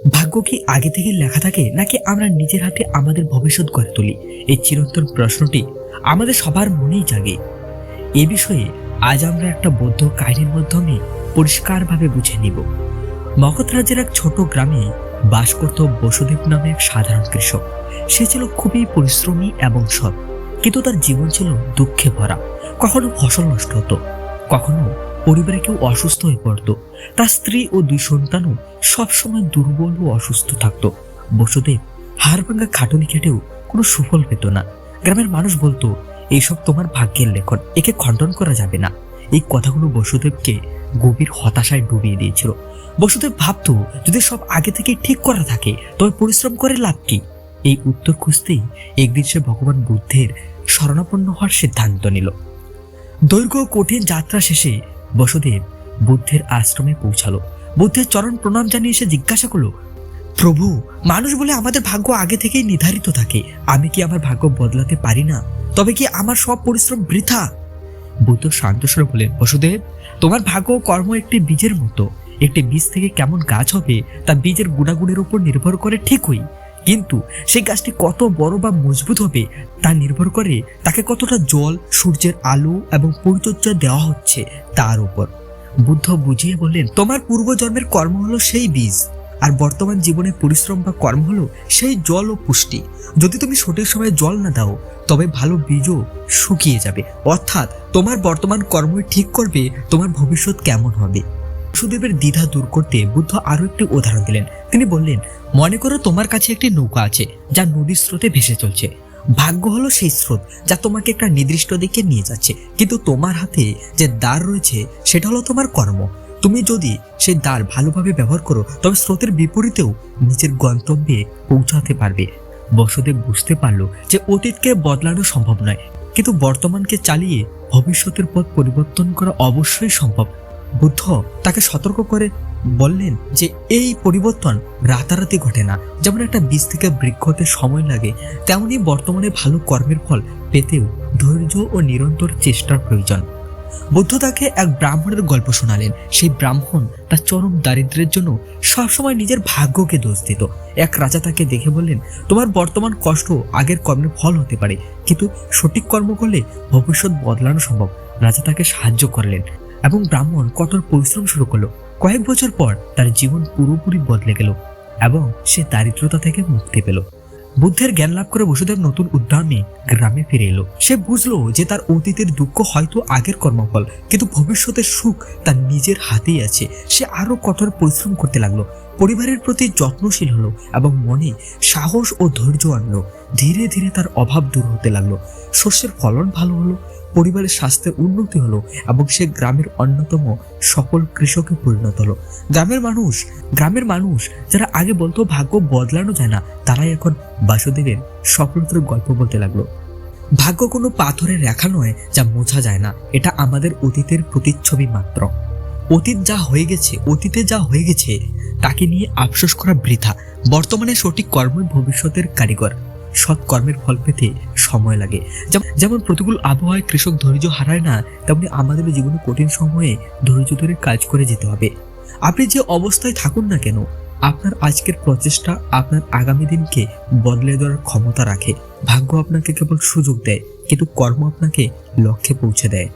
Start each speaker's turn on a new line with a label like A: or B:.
A: ভাগ্য কি আগে থেকে লেখা থাকে, নাকি আমরা নিজের হাতে আমাদের ভবিষ্যৎ গড়ে তুলি? এই চিরন্তন প্রশ্নটি আমাদের সবার মনেই জাগে। এ বিষয়ে আজ আমরা একটা বৌদ্ধ কাহিনীর মাধ্যমে পরিষ্কারভাবে বুঝে নিব। মগধ রাজ্যের এক ছোট গ্রামে বাস করত বসুদেব নামে এক সাধারণ কৃষক। সে ছিল খুবই পরিশ্রমী এবং সৎ, কিন্তু তার জীবন ছিল দুঃখে ভরা। কখনো ফসল নষ্ট হতো, কখনো পরিবারে কেউ অসুস্থ হয়ে পড়তো। তার স্ত্রী ও 2 সন্তানও সবসময় দুর্বল ও অসুস্থ থাকতো। বসুদেব হাড় ভাঙা খাটুনি খেটেও কোনো সুফল পেত না। গ্রামের মানুষ বলতো, এইসব তোমার ভাগ্যের লেখন, একে খণ্ডন করা যাবে না। এই কথাগুলো বসুদেবকে গভীর হতাশায় ডুবিয়ে দিয়েছিল। বসুদেব ভাবতো, যদি সব আগে থেকে ঠিক করা থাকে তবে পরিশ্রম করে লাভ কি? এই উত্তর খুঁজতেই একদিন সে ভগবান বুদ্ধের শরণাপন্ন হওয়ার সিদ্ধান্ত নিল। দৈর্ঘ্য কঠিন যাত্রা শেষে বসুদেব বুদ্ধের আশ্রমে পৌঁছালো। বুদ্ধের চরণ প্রণাম জানিয়ে সে জিজ্ঞাসা করলো, প্রভু, মানুষ বলে আমাদের ভাগ্য আগে থেকেই নির্ধারিত থাকে। আমি কি আমার ভাগ্য বদলাতে পারি না? তবে কি আমার সব পরিশ্রম বৃথা? বুদ্ধ শান্ত স্বরে বলেন, বসুদেব, তোমার ভাগ্য ও কর্ম একটি বীজের মতো। একটি বীজ থেকে কেমন গাছ হবে তা বীজের গুণাগুণের উপর নির্ভর করে ঠিকই, কিন্তু সেই গাছটি কত বড় বা মজবুত হবে তা নির্ভর করে তাকে কতটা জল, সূর্যের আলো এবং পরিচর্যা দেওয়া হচ্ছে তার উপর। বুদ্ধ বুঝিয়ে বললেন, তোমার পূর্বজন্মের কর্ম হলো সেই বীজ, আর বর্তমান জীবনে পরিশ্রম বা কর্ম হলো সেই জল ও পুষ্টি। যদি তুমি সঠিক সময়ে জল না দাও তবে ভালো বীজও শুকিয়ে যাবে। অর্থাৎ তোমার বর্তমান কর্মই ঠিক করবে তোমার ভবিষ্যৎ কেমন হবে। বসুদেবের দ্বিধা দূর করতে বুদ্ধ আরো একটি উদাহরণ দিলেন। তিনি বললেন, মনে করো তোমার কাছে একটি নৌকা আছে যা নদীর স্রোতে ভেসে চলছে। ভাগ্য হলো সেই স্রোত যা তোমাকে একটা নির্দিষ্ট দিকে নিয়ে যাচ্ছে, কিন্তু তোমার হাতে যে দ্বার রয়েছে সেটা হলো তোমার কর্ম। তুমি যদি সেই দ্বার ভালোভাবে ব্যবহার করো তবে স্রোতের বিপরীতেও নিজের গন্তব্যে পৌঁছাতে পারবে। বসুদেব বুঝতে পারলো যে অতীতকে বদলানো সম্ভব নয়, কিন্তু বর্তমানকে চালিয়ে ভবিষ্যতের পথ পরিবর্তন করা অবশ্যই সম্ভব। বুদ্ধ তাকে সতর্ক করে বললেন যে এই পরিবর্তন রাতারাতি ঘটে না। যেমন একটা বীজ থেকে বৃক্ষ হতে সময় লাগে, তেমনি বর্তমানে ভালো কর্মের ফল পেতেও ধৈর্য ও নিরন্তর চেষ্টার প্রয়োজন। বুদ্ধ তাকে এক ব্রাহ্মণের গল্প শোনালেন। সেই ব্রাহ্মণ তার চরম দারিদ্র্যের জন্য সবসময় নিজের ভাগ্যকে দোষ দিত। এক রাজা তাকে দেখে বললেন, তোমার বর্তমান কষ্ট আগের কর্মের ফল হতে পারে, কিন্তু সঠিক কর্ম করলে ভবিষ্যৎ বদলানো সম্ভব। রাজা তাকে সাহায্য করলেন এবং ব্রাহ্মণ কঠোর পরিশ্রম শুরু করলো। কয়েক বছর পর তার জীবন পুরোপুরি বদলে গেল এবং সে দারিদ্রতা থেকে মুক্তি পেল। বুদ্ধের জ্ঞান লাভ করে বসুদেব নতুন উদ্যমে গ্রামে ফিরে এলো। সে বুঝলো যে তার অতীতের দুঃখ হয়তো আগের কর্মফল, কিন্তু ভবিষ্যতের সুখ তার নিজের হাতেই আছে। সে আরো কঠোর পরিশ্রম করতে লাগলো, পরিবারের প্রতি যত্নশীল হলো এবং মনে সাহস ও ধৈর্য আনলো। ধীরে ধীরে তার অভাব দূর হতে লাগলো, শস্যের ফলন ভালো হলো, পরিবারের স্বাস্থ্যের উন্নতি হলো এবং সে গ্রামের অন্যতম সফল কৃষকে পরিণত হলো। গ্রামের মানুষ যারা আগে বলতো ভাগ্য বদলানো যায় না, তারাই এখন বাসুদেবের সফলতার গল্প বলতে লাগলো। ভাগ্য কোনো পাথরের রেখা নয় যা মোছা যায় না, এটা আমাদের অতীতের প্রতিচ্ছবি মাত্র। অতীতে যা হয়ে গেছে তাকে নিয়ে আফসোস করা বৃথা। বর্তমানে সঠিক কর্মই ভবিষ্যতের কারিগর। সৎ কর্মের ফল পেতে সময় লাগে। যেমন প্রতিকূল আবহাওয়ায় কৃষক ধৈর্য হারায় না, তেমনি আমাদের জীবনে কঠিন সময়ে ধৈর্য ধরে কাজ করে যেতে হবে। আপনি যে অবস্থায় থাকুন না কেন, আপনার আজকের প্রচেষ্টা আপনার আগামী দিনকে বদলে দেওয়ার ক্ষমতা রাখে। ভাগ্য আপনাকে কেবল সুযোগ দেয়, কিন্তু কর্ম আপনাকে লক্ষ্যে পৌঁছে দেয়।